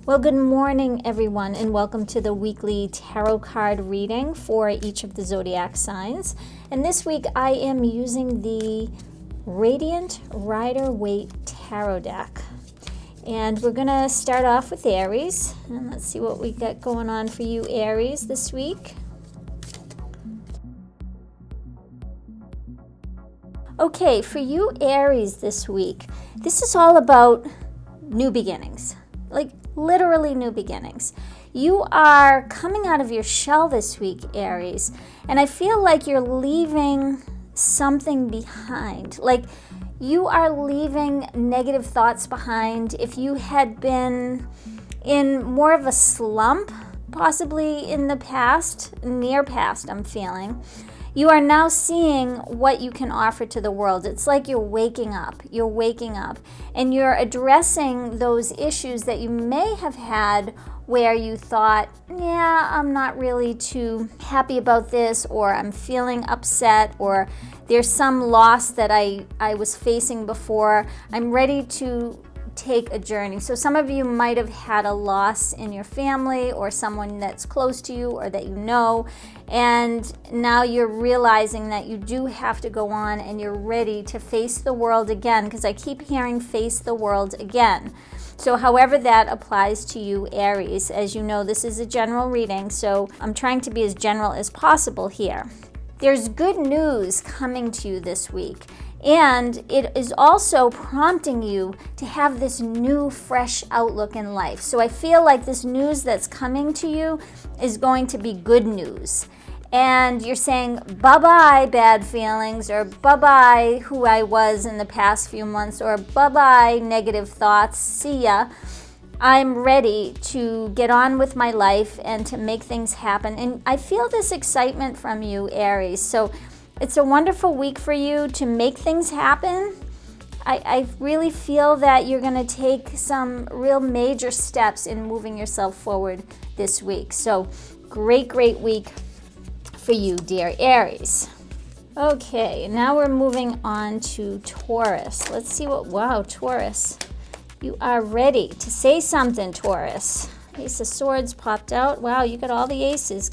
Well, good morning, everyone, and welcome to the weekly tarot card reading for each of the zodiac signs. And this week I am using the Radiant Rider-Waite tarot deck. And we're going to start off with Aries. And let's see what we got going on for you, Aries, this week. Okay, for you, Aries, this week, this is all about new beginnings. Like literally new beginnings. You are coming out of your shell this week, Aries, and I feel like you're leaving something behind. Like you are leaving negative thoughts behind. If you had been in more of a slump, possibly in the past, near past, I'm feeling, you are now seeing what you can offer to the world. It's like you're waking up, and you're addressing those issues that you may have had where you thought, yeah, I'm not really too happy about this, or I'm feeling upset, or there's some loss that I was facing before. I'm ready to take a journey. So some of you might have had a loss in your family or someone that's close to you or that you know, and now you're realizing that you do have to go on and you're ready to face the world again, because I keep hearing face the world again. So however that applies to you, Aries, as you know, this is a general reading, so I'm trying to be as general as possible here. There's good news coming to you this week. And it is also prompting you to have this new, fresh outlook in life. So I feel like this news that's coming to you is going to be good news. And you're saying, bye-bye bad feelings, or bye-bye who I was in the past few months, or bye-bye negative thoughts, see ya. I'm ready to get on with my life and to make things happen. And I feel this excitement from you, Aries. So it's a wonderful week for you to make things happen. I really feel that you're going to take some real major steps in moving yourself forward this week. So great week for you, dear Aries. Okay, now we're moving on to Taurus. Let's see what, wow, Taurus. You are ready to say something, Taurus. Ace of Swords popped out. Wow, you got all the aces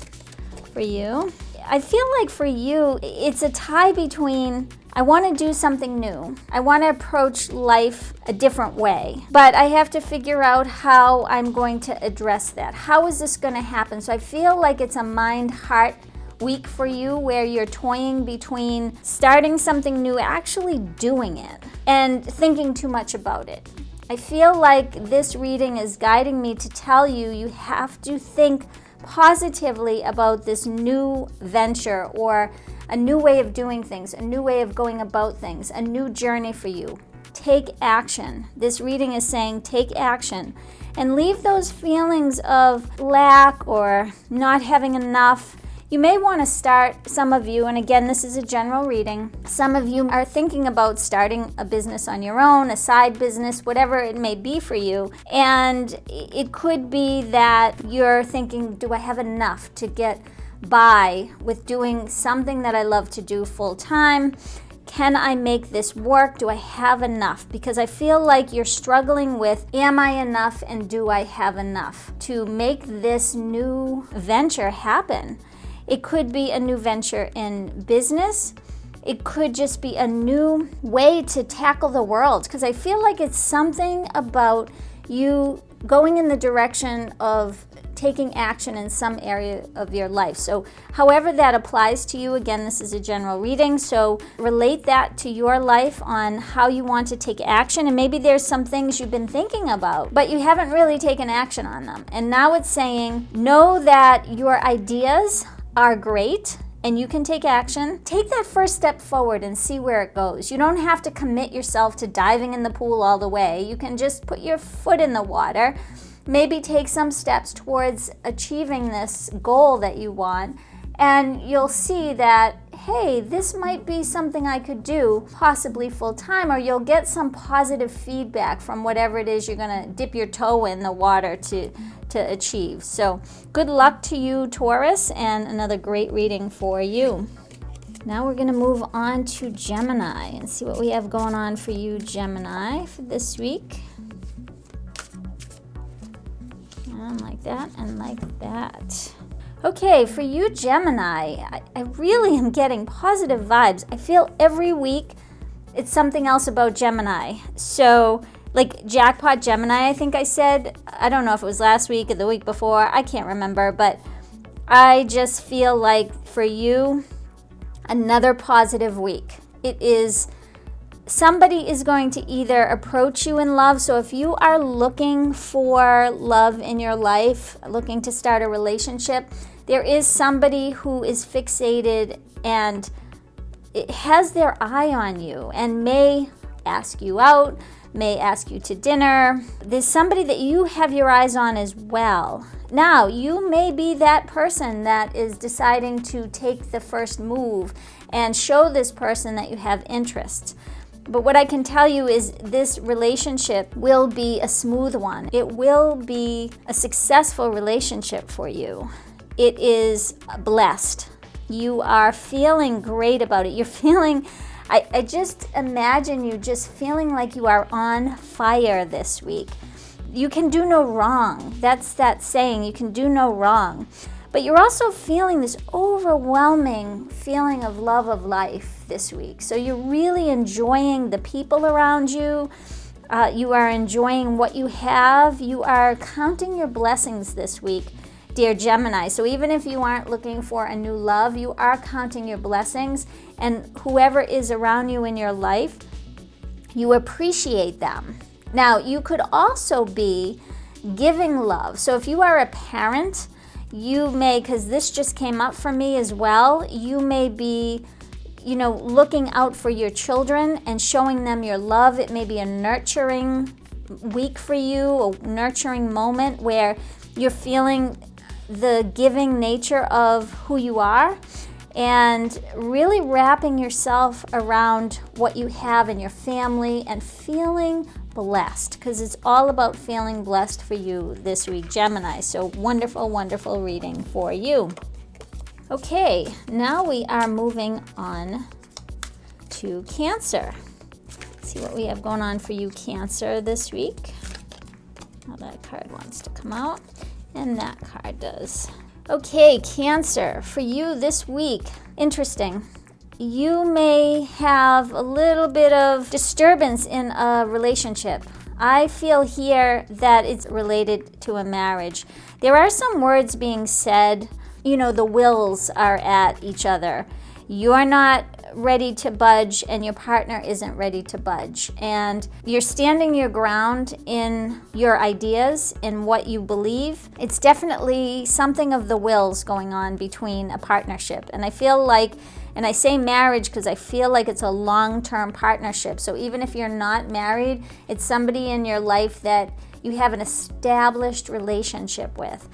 for you. I feel like for you, it's a tie between I want to do something new. I want to approach life a different way, but I have to figure out how I'm going to address that. How is this going to happen? So I feel like it's a mind-heart week for you where you're toying between starting something new, actually doing it, and thinking too much about it. I feel like this reading is guiding me to tell you you have to think positively about this new venture, or a new way of doing things, a new way of going about things, a new journey for you. Take action. This reading is saying take action and leave those feelings of lack or not having enough. You may want to start, some of you, and again, this is a general reading, some of you are thinking about starting a business on your own, a side business, whatever it may be for you. And it could be that you're thinking, do I have enough to get by with doing something that I love to do full time? Can I make this work? Do I have enough? Because I feel like you're struggling with, am I enough and do I have enough to make this new venture happen? It could be a new venture in business. It could just be a new way to tackle the world, because I feel like it's something about you going in the direction of taking action in some area of your life. So however that applies to you, again, this is a general reading, so relate that to your life on how you want to take action. And maybe there's some things you've been thinking about, but you haven't really taken action on them. And now it's saying, know that your ideas are great and you can take action. Take that first step forward and see where it goes. You don't have to commit yourself to diving in the pool all the way. You can just put your foot in the water, maybe take some steps towards achieving this goal that you want, and you'll see that, hey, this might be something I could do possibly full time, or you'll get some positive feedback from whatever it is you're gonna dip your toe in the water to achieve. So good luck to you, Taurus, and another great reading for you. Now we're gonna move on to Gemini and see what we have going on for you, Gemini, for this week. And like that and like that. Okay, for you Gemini, I really am getting positive vibes. I feel every week it's something else about Gemini. So like jackpot Gemini, I think I said, I don't know if it was last week or the week before, I can't remember, but I just feel like for you, another positive week. It is, somebody is going to either approach you in love. So if you are looking for love in your life, looking to start a relationship, there is somebody who is fixated and it has their eye on you and may ask you out, may ask you to dinner. There's somebody that you have your eyes on as well. Now, you may be that person that is deciding to take the first move and show this person that you have interest. But what I can tell you is this relationship will be a smooth one. It will be a successful relationship for you. It is blessed. You are feeling great about it. You're feeling, I just imagine you just feeling like you are on fire this week. You can do no wrong. That's that saying, you can do no wrong. But you're also feeling this overwhelming feeling of love of life this week. So you're really enjoying the people around you. You are enjoying what you have. You are counting your blessings this week, dear Gemini. So even if you aren't looking for a new love, you are counting your blessings, and whoever is around you in your life, you appreciate them. Now, you could also be giving love. So if you are a parent, you may, because this just came up for me as well, you may be, looking out for your children and showing them your love. It may be a nurturing week for you, a nurturing moment where you're feeling the giving nature of who you are and really wrapping yourself around what you have in your family and feeling blessed, because it's all about feeling blessed for you this week, Gemini. So wonderful, wonderful reading for you. Okay, now we are moving on to Cancer. Let's see what we have going on for you, Cancer, this week. Now that card wants to come out, and that card does. Okay, Cancer, for you this week, interesting. You may have a little bit of disturbance in a relationship. I feel here that it's related to a marriage. There are some words being said, the wills are at each other. You're not ready to budge and your partner isn't ready to budge. And you're standing your ground in your ideas, in what you believe. It's definitely something of the wills going on between a partnership. And I feel like, and I say marriage because I feel like it's a long-term partnership. So even if you're not married, it's somebody in your life that you have an established relationship with.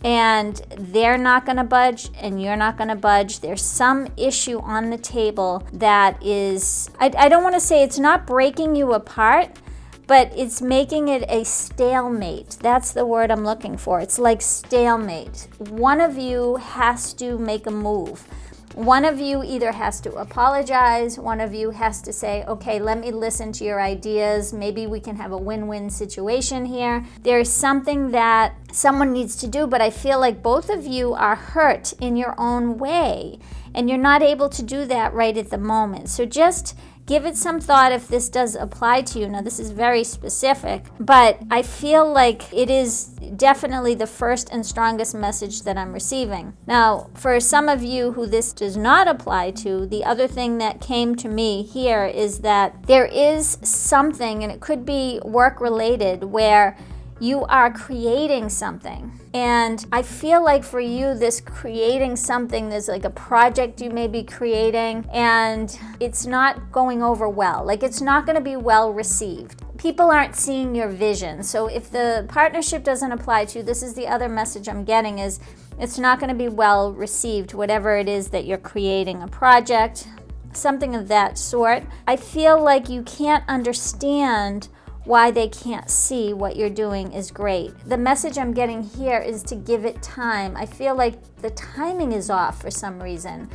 And they're not going to budge and you're not going to budge. There's some issue on the table that is, I don't want to say it's not breaking you apart, but it's making it a stalemate. That's the word I'm looking for. It's like stalemate. One of you has to make a move. One of you either has to apologize, one of you has to say, okay, let me listen to your ideas, maybe we can have a win-win situation here. There's something that someone needs to do, but I feel like both of you are hurt in your own way, and you're not able to do that right at the moment. So just give it some thought if this does apply to you. Now, this is very specific, but I feel like it is definitely the first and strongest message that I'm receiving. Now, for some of you who this does not apply to, the other thing that came to me here is that there is something, and it could be work-related, where you are creating something. And I feel like for you, this creating something, there's like a project you may be creating, and it's not going over well. Like, it's not going to be well received. People aren't seeing your vision. So if the partnership doesn't apply to you, this is the other message I'm getting, is it's not going to be well received, whatever it is that you're creating, a project, something of that sort. I feel like you can't understand why they can't see what you're doing is great. The message I'm getting here is to give it time. I feel like the timing is off for some reason.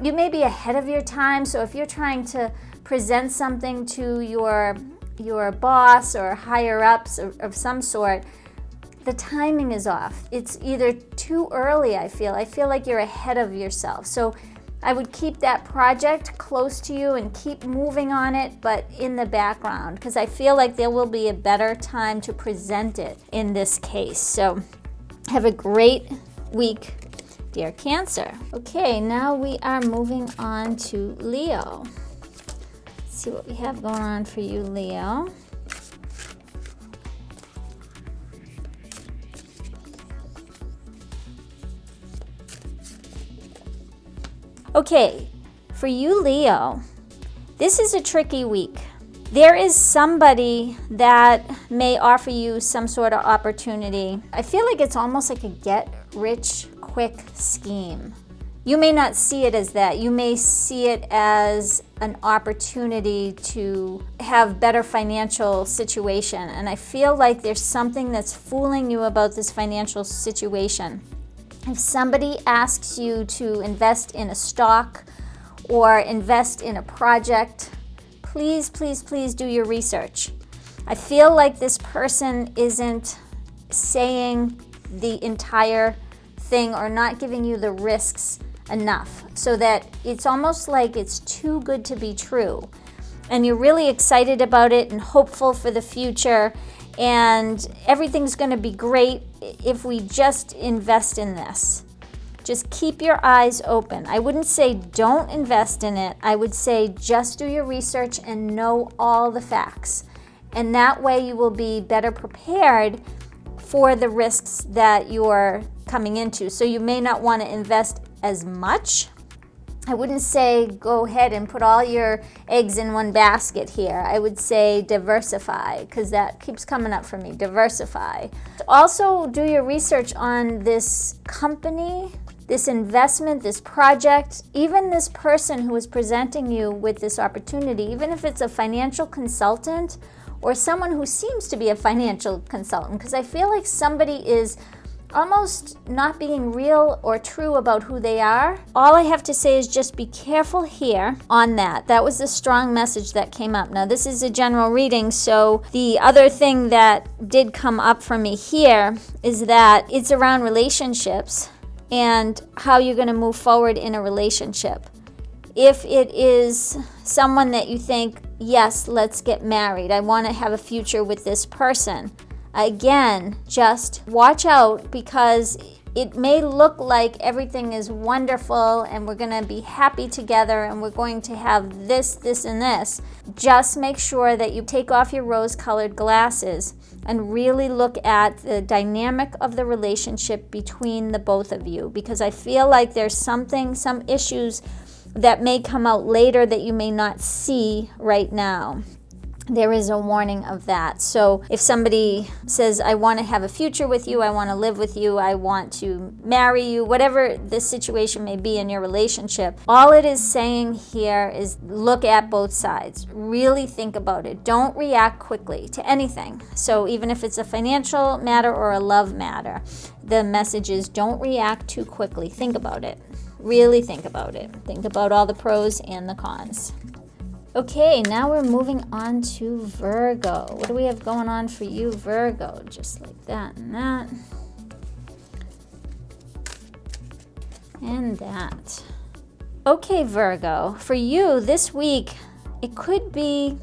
You may be ahead of your time, so if you're trying to present something to your boss or higher ups of some sort, the timing is off. It's either too early, I feel like you're ahead of yourself. So I would keep that project close to you and keep moving on it, but in the background, because I feel like there will be a better time to present it in this case. So have a great week, dear Cancer. Okay, now we are moving on to Leo. Let's see what we have going on for you, Leo. Okay, for you, Leo, this is a tricky week. There is somebody that may offer you some sort of opportunity. I feel like it's almost like a get-rich-quick scheme. You may not see it as that. You may see it as an opportunity to have better financial situation. And I feel like there's something that's fooling you about this financial situation. If somebody asks you to invest in a stock or invest in a project, please, please, please do your research. I feel like this person isn't saying the entire thing or not giving you the risks enough, so that it's almost like it's too good to be true. And you're really excited about it and hopeful for the future, and everything's going to be great if we just invest in this. Just keep your eyes open. I wouldn't say don't invest in it. I would say just do your research and know all the facts. And that way you will be better prepared for the risks that you're coming into. So you may not want to invest as much. I wouldn't say go ahead and put all your eggs in one basket here. I would say diversify, because that keeps coming up for me. Diversify. Also do your research on this company, this investment, this project, even this person who is presenting you with this opportunity, even if it's a financial consultant or someone who seems to be a financial consultant, because I feel like somebody is almost not being real or true about who they are. All I have to say is just be careful here on that. That was the strong message that came up. Now, this is a general reading, so the other thing that did come up for me here is that it's around relationships and how you're going to move forward in a relationship. If it is someone that you think, yes, let's get married, I want to have a future with this person, again, just watch out, because it may look like everything is wonderful and we're going to be happy together and we're going to have this, this, and this. Just make sure that you take off your rose-colored glasses and really look at the dynamic of the relationship between the both of you, because I feel like there's some issues that may come out later that you may not see right now. There is a warning of that. So if somebody says, I want to have a future with you, I want to live with you, I want to marry you, whatever the situation may be in your relationship, all it is saying here is look at both sides. Really think about it. Don't react quickly to anything. So even if it's a financial matter or a love matter, the message is don't react too quickly. Think about it. Really think about it. Think about all the pros and the cons. Okay, now we're moving on to Virgo. What do we have going on for you, Virgo? Just like that and that. And that. Okay, Virgo, for you this week, it could be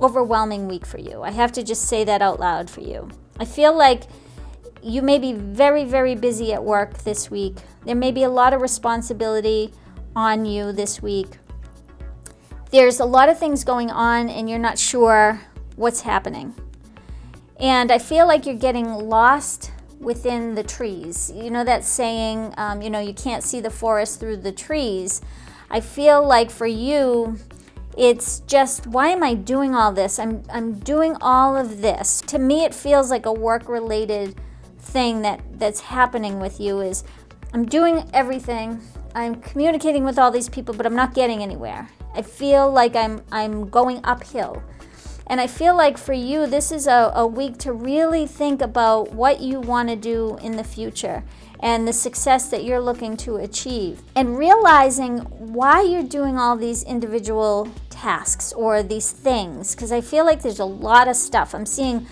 overwhelming week for you. I have to just say that out loud for you. I feel like you may be very, very busy at work this week. There may be a lot of responsibility on you this week. There's a lot of things going on and you're not sure what's happening. And I feel like you're getting lost within the trees. You know that saying, you can't see the forest through the trees. I feel like for you, it's just, why am I doing all this? I'm doing all of this. To me, it feels like a work-related thing that's happening with you is, I'm doing everything. I'm communicating with all these people, but I'm not getting anywhere. I feel like I'm going uphill. And I feel like for you, this is a week to really think about what you want to do in the future and the success that you're looking to achieve. And realizing why you're doing all these individual tasks or these things, because I feel like there's a lot of stuff. I'm seeing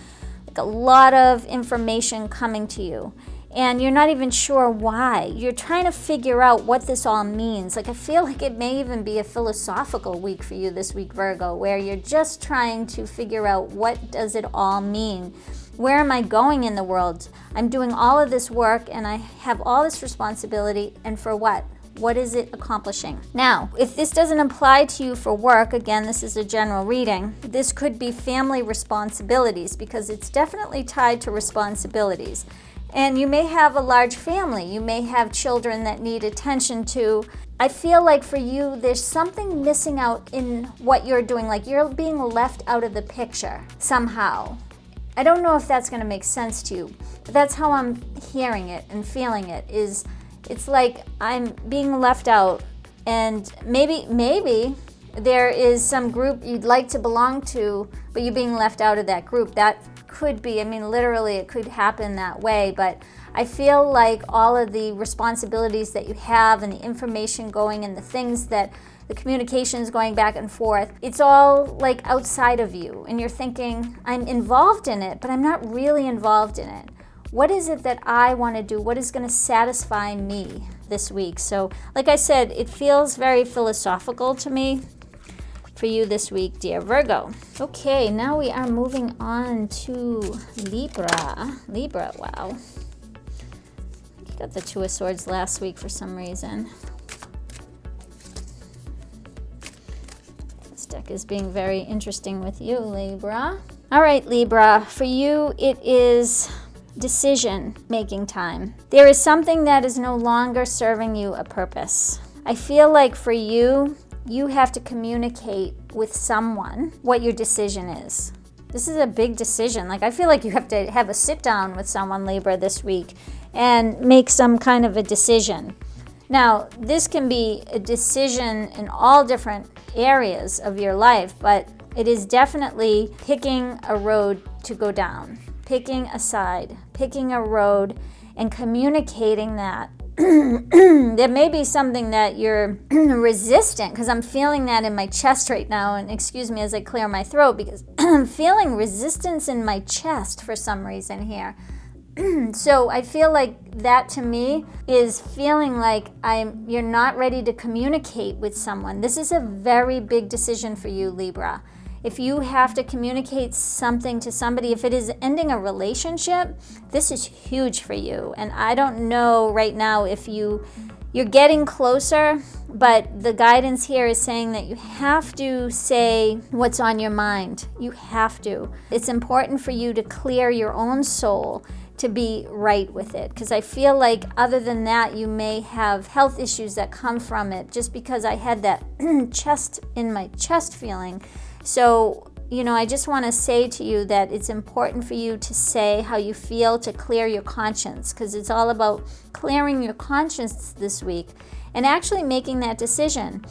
like a lot of information coming to you, and you're not even sure why. You're trying to figure out what this all means. Like, I feel like it may even be a philosophical week for you this week, Virgo, where you're just trying to figure out, what does it all mean? Where am I going in the world? I'm doing all of this work and I have all this responsibility, and for what? What is it accomplishing? Now, if this doesn't apply to you for work, again, this is a general reading, this could be family responsibilities, because it's definitely tied to responsibilities. And you may have a large family. You may have children that need attention to. I feel like for you, there's something missing out in what you're doing. Like, you're being left out of the picture somehow. I don't know if that's going to make sense to you, but that's how I'm hearing it and feeling it. It's like I'm being left out, and maybe there is some group you'd like to belong to, but you're being left out of that group. That could be, I mean, literally it could happen that way, but I feel like all of the responsibilities that you have and the information going and the things that the communications going back and forth, it's all like outside of you, and you're thinking, I'm involved in it, but I'm not really involved in it. What is it that I want to do? What is going to satisfy me this week? So, like I said, it feels very philosophical to me for you this week, dear Virgo. Okay, now we are moving on to Libra. Libra, wow. You got the Two of Swords last week for some reason. This deck is being very interesting with you, Libra. All right, Libra, for you it is decision-making time. There is something that is no longer serving you a purpose. I feel like for you, you have to communicate with someone what your decision is. This is a big decision. Like, I feel like you have to have a sit-down with someone, Libra, this week and make some kind of a decision. Now, this can be a decision in all different areas of your life, but it is definitely picking a road to go down. Picking a side, picking a road, and communicating that. There may be something that you're resistant, because I'm feeling that in my chest right now, and excuse me as I clear my throat, because I'm feeling resistance in my chest for some reason here. So I feel like that to me is feeling like you're not ready to communicate with someone. This is a very big decision for you, Libra. If you have to communicate something to somebody, if it is ending a relationship, this is huge for you. And I don't know right now if you're getting closer, but the guidance here is saying that you have to say what's on your mind. You have to. It's important for you to clear your own soul to be right with it, because I feel like other than that, you may have health issues that come from it, just because I had that chest in my chest feeling. So, I just want to say to you that it's important for you to say how you feel, to clear your conscience, because it's all about clearing your conscience this week and actually making that decision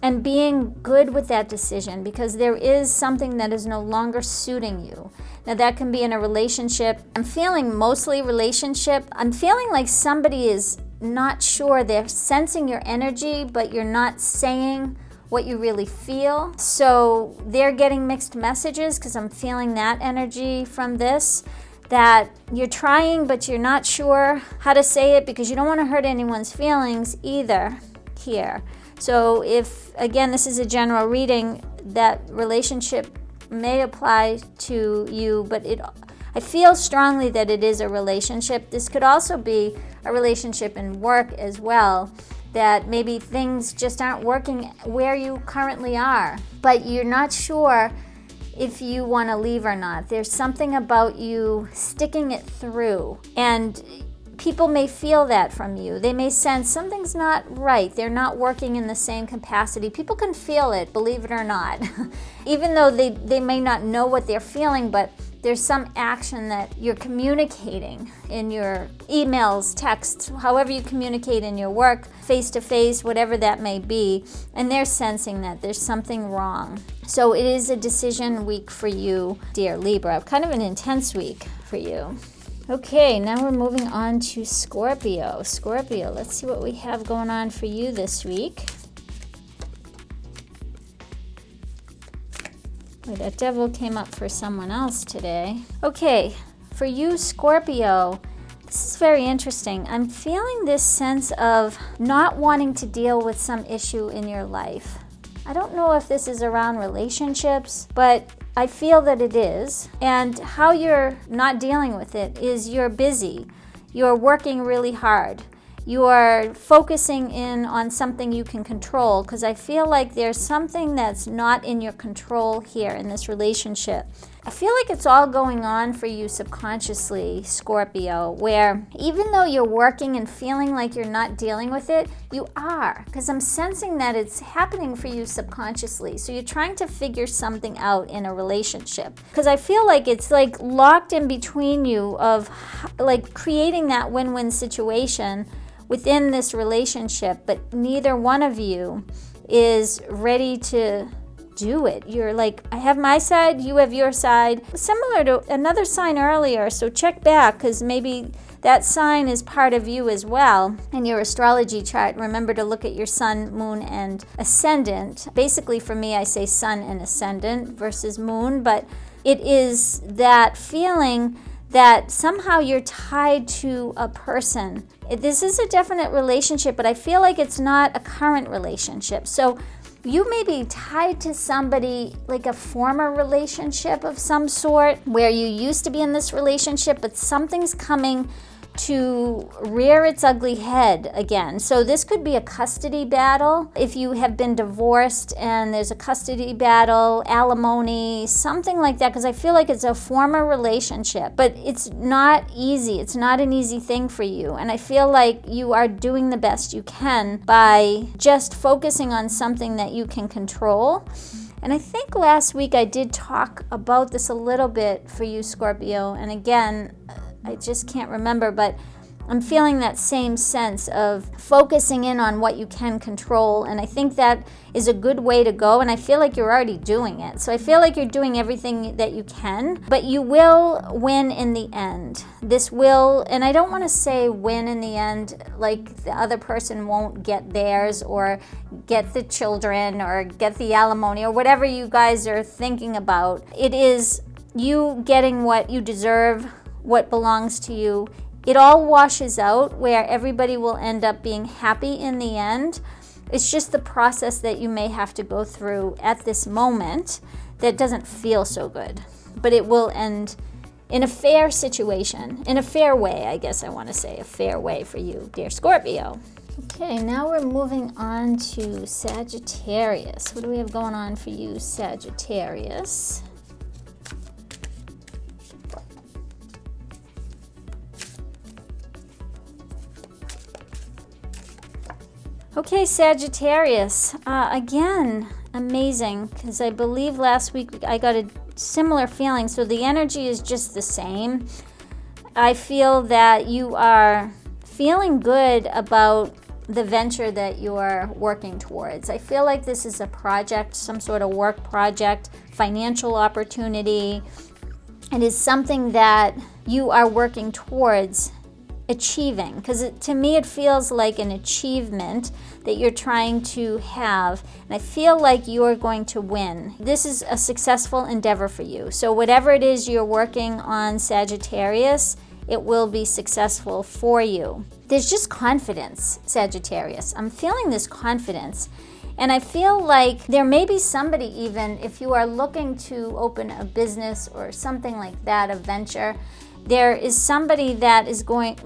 and being good with that decision, because there is something that is no longer suiting you. Now, that can be in a relationship. I'm feeling mostly relationship. I'm feeling like somebody is not sure. They're sensing your energy, but you're not saying what you really feel. So they're getting mixed messages, because I'm feeling that energy from this, that you're trying, but you're not sure how to say it, because you don't want to hurt anyone's feelings either here. So if, again, this is a general reading, that relationship may apply to you, but I feel strongly that it is a relationship. This could also be a relationship in work as well, that maybe things just aren't working where you currently are, but you're not sure if you want to leave or not. There's something about you sticking it through, and people may feel that from you. They may sense something's not right. They're not working in the same capacity. People can feel it, believe it or not. Even though they may not know what they're feeling, but there's some action that you're communicating in your emails, texts, however you communicate in your work, face-to-face, whatever that may be, and they're sensing that there's something wrong. So it is a decision week for you, dear Libra, kind of an intense week for you. Okay, now we're moving on to Scorpio. Scorpio, let's see what we have going on for you this week. Wait, that devil came up for someone else today. Okay, for you, Scorpio, this is very interesting. I'm feeling this sense of not wanting to deal with some issue in your life. I don't know if this is around relationships, but I feel that it is. And how you're not dealing with it is you're busy. You're working really hard. You are focusing in on something you can control, because I feel like there's something that's not in your control here in this relationship. I feel like it's all going on for you subconsciously, Scorpio, where even though you're working and feeling like you're not dealing with it, you are, because I'm sensing that it's happening for you subconsciously. So you're trying to figure something out in a relationship, because I feel like it's like locked in between you of like creating that win-win situation within this relationship, but neither one of you is ready to do it. You're like, I have my side, you have your side. Similar to another sign earlier, so check back, because maybe that sign is part of you as well. In your astrology chart, remember to look at your sun, moon, and ascendant. Basically for me, I say sun and ascendant versus moon, but it is that feeling that somehow you're tied to a person. This is a definite relationship, but I feel like it's not a current relationship. So you may be tied to somebody, like a former relationship of some sort, where you used to be in this relationship, but something's coming to rear its ugly head again. So this could be a custody battle. If you have been divorced and there's a custody battle, alimony, something like that, because I feel like it's a former relationship, but it's not easy. It's not an easy thing for you. And I feel like you are doing the best you can by just focusing on something that you can control. And I think last week I did talk about this a little bit for you, Scorpio. And again, I just can't remember, but I'm feeling that same sense of focusing in on what you can control. And I think that is a good way to go. And I feel like you're already doing it. So I feel like you're doing everything that you can, but you will win in the end. This will, and I don't want to say win in the end, like the other person won't get theirs or get the children or get the alimony or whatever you guys are thinking about. It is you getting what you deserve, what belongs to you. It all washes out where everybody will end up being happy in the end. It's just the process that you may have to go through at this moment that doesn't feel so good. But it will end in a fair situation, in a fair way, I guess I want to say, a fair way for you, dear Scorpio. Okay, now we're moving on to Sagittarius. What do we have going on for you, Sagittarius? Okay, Sagittarius, again, amazing, because I believe last week I got a similar feeling, so the energy is just the same. I feel that you are feeling good about the venture that you are working towards. I feel like this is a project, some sort of work project, financial opportunity. It is something that you are working towards achieving, because to me it feels like an achievement that you're trying to have, and I feel like you're going to win. This is a successful endeavor for you. So whatever it is you're working on, Sagittarius, it will be successful for you. There's just confidence, Sagittarius. I'm feeling this confidence. And I feel like there may be somebody, even if you are looking to open a business or something like that, a venture, there is somebody that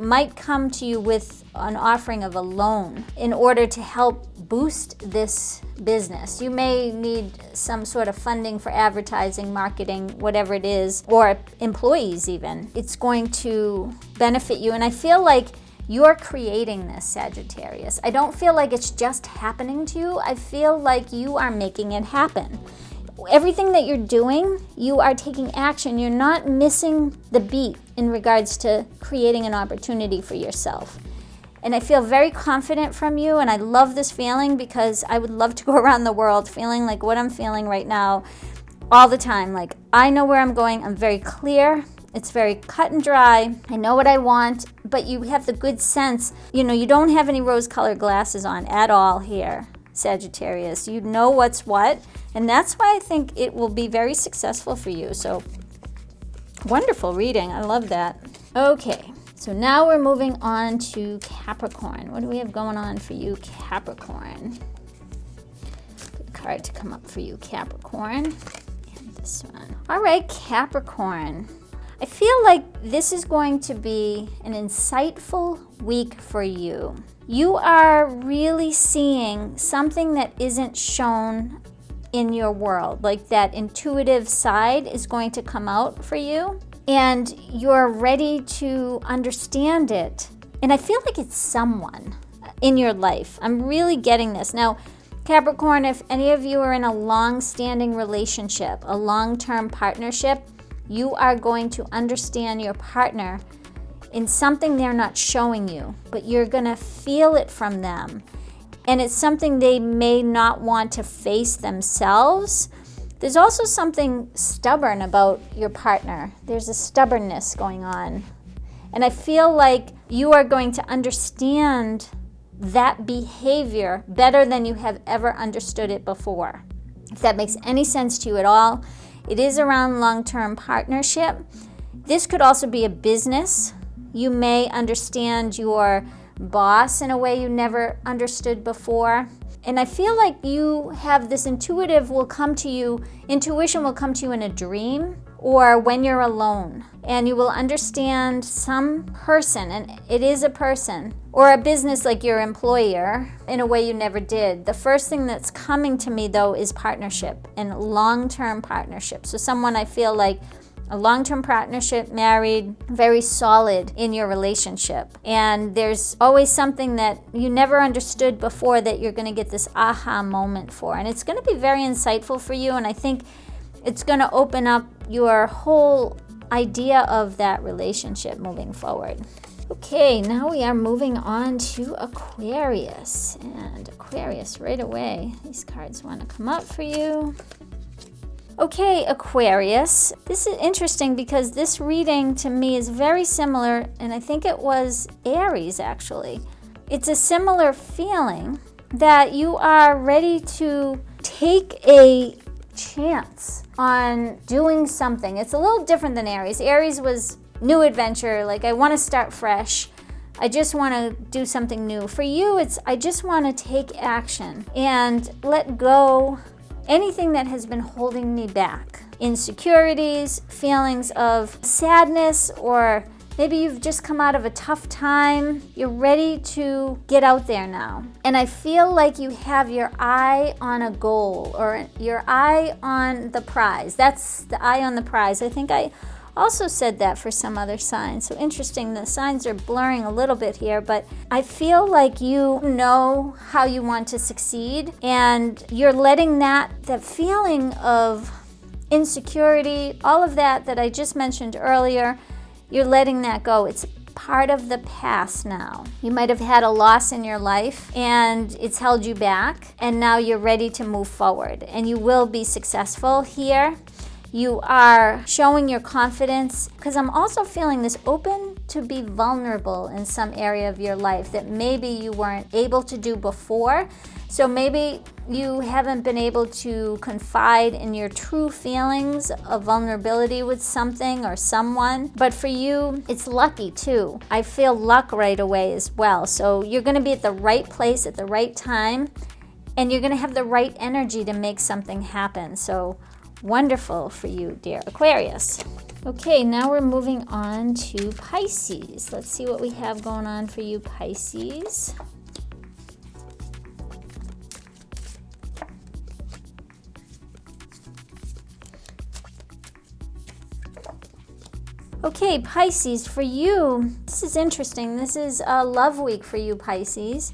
might come to you with an offering of a loan in order to help boost this business. You may need some sort of funding for advertising, marketing, whatever it is, or employees even. It's going to benefit you. And I feel like you're creating this, Sagittarius. I don't feel like it's just happening to you. I feel like you are making it happen. Everything that you're doing, you are taking action. You're not missing the beat in regards to creating an opportunity for yourself. And I feel very confident from you, and I love this feeling, because I would love to go around the world feeling like what I'm feeling right now all the time. Like, I know where I'm going. I'm very clear. It's very cut and dry. I know what I want, but you have the good sense. You know, you don't have any rose-colored glasses on at all here, Sagittarius. You know what's what, and that's why I think it will be very successful for you. So wonderful reading. I love that. Okay, so now we're moving on to Capricorn. What do we have going on for you, Capricorn? Good card to come up for you, Capricorn. And this one. All right, Capricorn. I feel like this is going to be an insightful week for you. You are really seeing something that isn't shown in your world, like that intuitive side is going to come out for you, and you're ready to understand it. And I feel like it's someone in your life. I'm really getting this. Now, Capricorn, if any of you are in a long-standing relationship, a long-term partnership, you are going to understand your partner in something they're not showing you, but you're gonna feel it from them. And it's something they may not want to face themselves. There's also something stubborn about your partner. There's a stubbornness going on. And I feel like you are going to understand that behavior better than you have ever understood it before. If that makes any sense to you at all. It is around long-term partnership. This could also be a business. You may understand your boss in a way you never understood before. And I feel like you have this intuition will come to you in a dream or when you're alone. And you will understand some person, and it is a person, or a business like your employer, in a way you never did. The first thing that's coming to me, though, is partnership and long-term partnership. So someone, I feel like, a long-term partnership, married, very solid in your relationship. And there's always something that you never understood before that you're going to get this aha moment for. And it's going to be very insightful for you, and I think it's going to open up your whole idea of that relationship moving forward. Okay, now we are moving on to Aquarius. And Aquarius, right away, these cards want to come up for you. Okay, Aquarius. This is interesting because this reading to me is very similar, and I think it was Aries actually. It's a similar feeling that you are ready to take a chance on doing something. It's a little different than Aries. Aries was new adventure, like I want to start fresh. I just want to do something new. For you, it's I just want to take action and let go anything that has been holding me back. Insecurities, feelings of sadness, or maybe you've just come out of a tough time. You're ready to get out there now. And I feel like you have your eye on a goal, or your eye on the prize. That's the eye on the prize. I think I also said that for some other signs. So interesting, the signs are blurring a little bit here, but I feel like you know how you want to succeed, and you're letting that feeling of insecurity, all of that I just mentioned earlier, you're letting that go. It's part of the past now. You might have had a loss in your life and it's held you back, and now you're ready to move forward, and you will be successful here. You are showing your confidence, because I'm also feeling this open to be vulnerable in some area of your life that maybe you weren't able to do before. So maybe you haven't been able to confide in your true feelings of vulnerability with something or someone. But for you, it's lucky too. I feel luck right away as well. So you're going to be at the right place at the right time, and you're going to have the right energy to make something happen. So wonderful for you, dear Aquarius. Okay, now we're moving on to Pisces. Let's see what we have going on for you, Pisces. Okay, Pisces, for you, this is interesting. This is a love week for you, Pisces.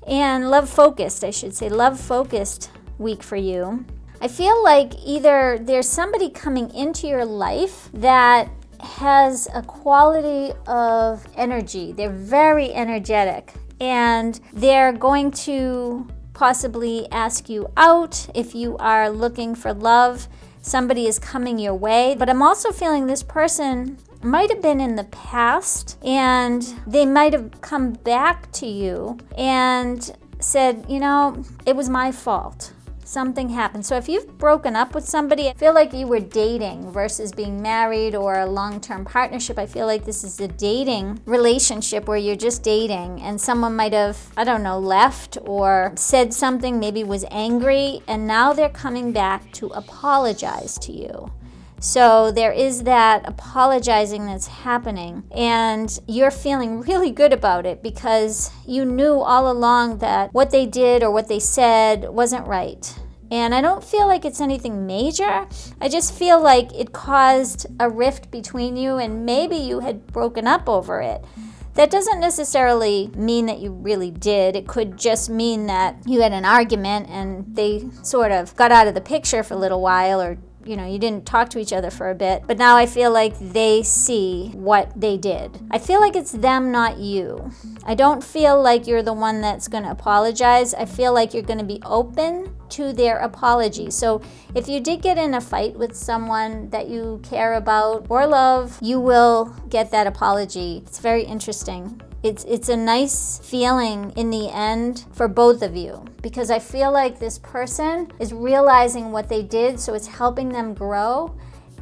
And love-focused, I should say. Love-focused week for you. I feel like either there's somebody coming into your life that has a quality of energy. They're very energetic, and they're going to possibly ask you out if you are looking for love. Somebody is coming your way, but I'm also feeling this person might have been in the past, and they might have come back to you, and said, you know, it was my fault. Something happened. So if you've broken up with somebody, I feel like you were dating versus being married or a long-term partnership. I feel like this is a dating relationship where you're just dating and someone might have, I don't know, left or said something, maybe was angry, and now they're coming back to apologize to you. So there is that apologizing that's happening, and you're feeling really good about it because you knew all along that what they did or what they said wasn't right. And I don't feel like it's anything major. I just feel like it caused a rift between you, and maybe you had broken up over it. That doesn't necessarily mean that you really did. It could just mean that you had an argument and they sort of got out of the picture for a little while, or you know, you didn't talk to each other for a bit, but now I feel like they see what they did. I feel like it's them, not you. I don't feel like you're the one that's going to apologize. I feel like you're going to be open to their apology. So if you did get in a fight with someone that you care about or love, you will get that apology. It's very interesting. It's a nice feeling in the end for both of you, because I feel like this person is realizing what they did, so it's helping them grow,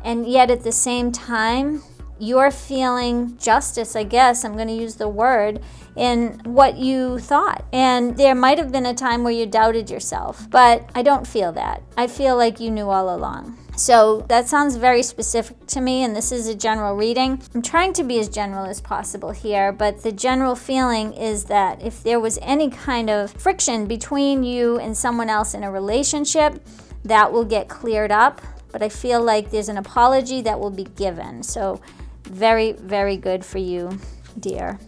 and yet at the same time, you're feeling justice, I guess, I'm going to use the word, in what you thought. And there might have been a time where you doubted yourself, but I don't feel that. I feel like you knew all along. So that sounds very specific to me, and this is a general reading. I'm trying to be as general as possible here, but the general feeling is that if there was any kind of friction between you and someone else in a relationship, that will get cleared up. But I feel like there's an apology that will be given. So very, very good for you, dear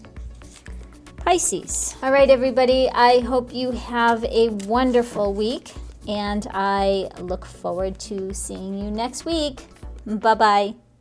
Pisces. All right, everybody, I hope you have a wonderful week, and I look forward to seeing you next week. Bye-bye.